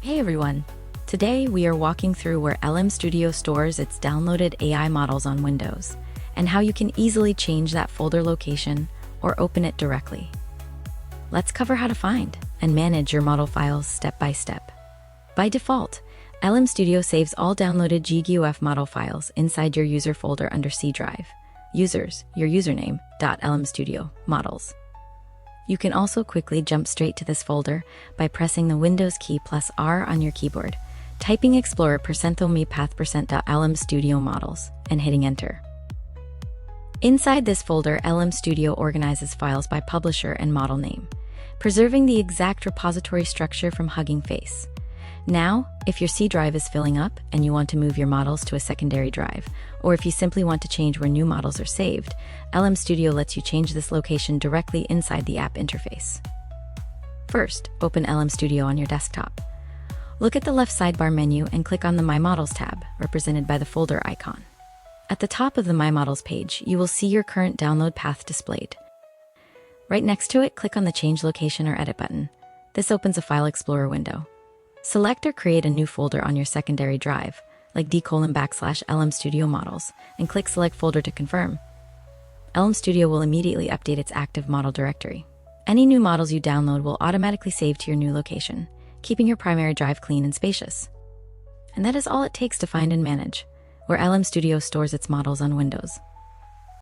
Hey everyone! Today we are walking through where lmstudio stores its downloaded AI models on Windows, and how you can easily change that folder location or open it directly. Let's cover how to find and manage your model files step by step. By default, lmstudio saves all downloaded GGUF model files inside your user folder under C drive. Users, your username, .lmstudio, models. You can also quickly jump straight to this folder by pressing the Windows key plus R on your keyboard, typing Explorer %HOMEPATH%.lmstudio models, and hitting Enter. Inside this folder, lmstudio organizes files by publisher and model name, preserving the exact repository structure from Hugging Face. Now, if your C drive is filling up and you want to move your models to a secondary drive, or if you simply want to change where new models are saved, lmstudio lets you change this location directly inside the app interface. First, open lmstudio on your desktop. Look at the left sidebar menu and click on the My Models tab, represented by the folder icon. At the top of the My Models page, you will see your current download path displayed. Right next to it, click on the Change Location or Edit button. This opens a File Explorer window. Select or create a new folder on your secondary drive, like d:\lmstudio models, and click Select Folder to confirm. lmstudio will immediately update its active model directory. Any new models you download will automatically save to your new location, keeping your primary drive clean and spacious. And that is all it takes to find and manage where lmstudio stores its models on Windows.